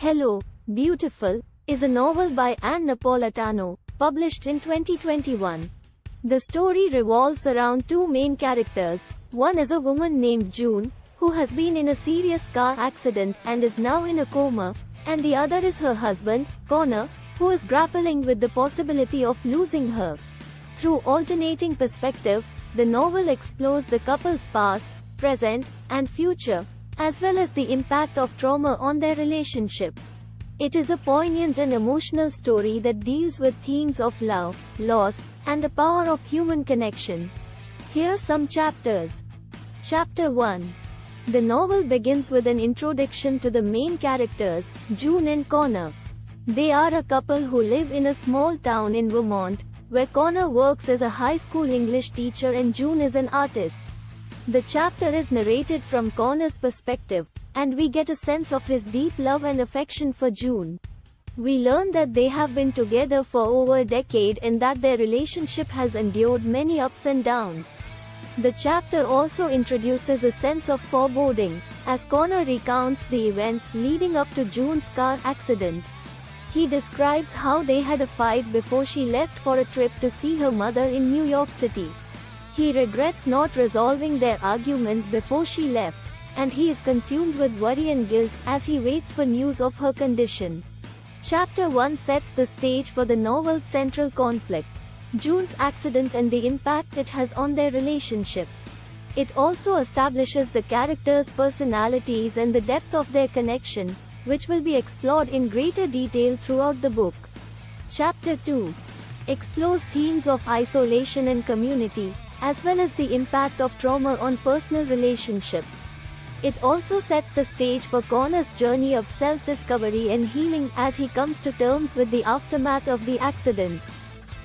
Hello, Beautiful is a novel by Anne Napolitano, published in 2021. The story revolves around two main characters. One is a woman named June, who has been in a serious car accident and is now in a coma, and the other is her husband, Connor, who is grappling with the possibility of losing her. Through alternating perspectives, the novel explores the couple's past, present, and future, as well as the impact of trauma on their relationship. It is a poignant and emotional story that deals with themes of love, loss, and the power of human connection. Here are some chapters. Chapter 1. The novel begins with an introduction to the main characters, June and Connor. They are a couple who live in a small town in Vermont, where Connor works as a high school English teacher and June is an artist. The chapter is narrated from Connor's perspective, and we get a sense of his deep love and affection for June. We learn that they have been together for over a decade and that their relationship has endured many ups and downs. The chapter also introduces a sense of foreboding, as Connor recounts the events leading up to June's car accident. He describes how they had a fight before she left for a trip to see her mother in New York City. He regrets not resolving their argument before she left, and he is consumed with worry and guilt as he waits for news of her condition. Chapter 1 sets the stage for the novel's central conflict, June's accident and the impact it has on their relationship. It also establishes the characters' personalities and the depth of their connection, which will be explored in greater detail throughout the book. Chapter 2 explores themes of isolation and community, as well as the impact of trauma on personal relationships. It also sets the stage for Connor's journey of self-discovery and healing as he comes to terms with the aftermath of the accident.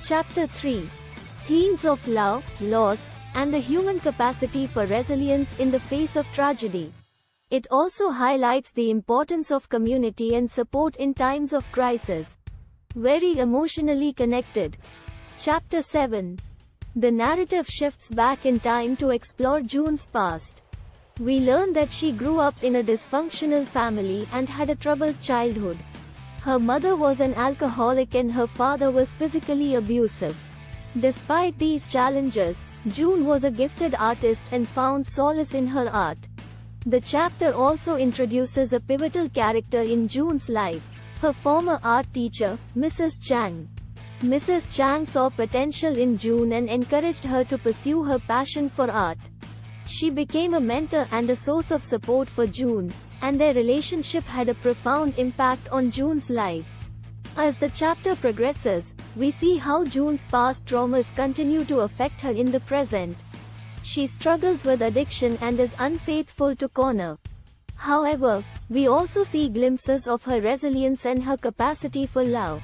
Chapter 3. Themes of love, loss, and the human capacity for resilience in the face of tragedy. It also highlights the importance of community and support in times of crisis. Very emotionally connected. Chapter 7. The narrative shifts back in time to explore June's past. We learn that she grew up in a dysfunctional family and had a troubled childhood. Her mother was an alcoholic and her father was physically abusive. Despite these challenges, June was a gifted artist and found solace in her art. The chapter also introduces a pivotal character in June's life, her former art teacher, Mrs. Chang. Mrs. Chang saw potential in June and encouraged her to pursue her passion for art. She became a mentor and a source of support for June, and their relationship had a profound impact on June's life. As the chapter progresses, we see how June's past traumas continue to affect her in the present. She struggles with addiction and is unfaithful to Connor. However, we also see glimpses of her resilience and her capacity for love.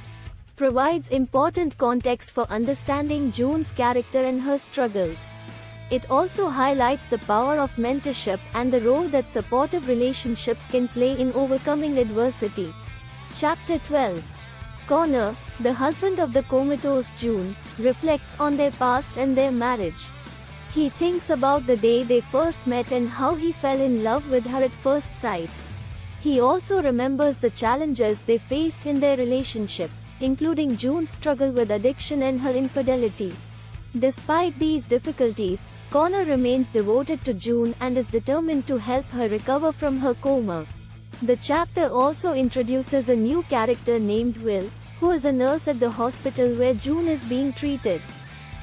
Provides important context for understanding June's character and her struggles. It also highlights the power of mentorship and the role that supportive relationships can play in overcoming adversity. Chapter 12. Connor, the husband of the comatose June, reflects on their past and their marriage. He thinks about the day they first met and how he fell in love with her at first sight. He also remembers the challenges they faced in their relationship, including June's struggle with addiction and her infidelity. Despite these difficulties, Connor remains devoted to June and is determined to help her recover from her coma. The chapter also introduces a new character named Will, who is a nurse at the hospital where June is being treated.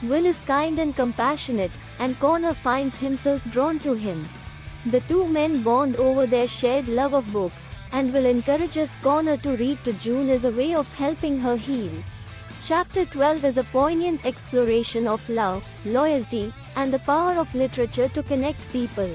Will is kind and compassionate, and Connor finds himself drawn to him. The two men bond over their shared love of books, and Will encourages Connor to read to June as a way of helping her heal. Chapter 12 is a poignant exploration of love, loyalty, and the power of literature to connect people.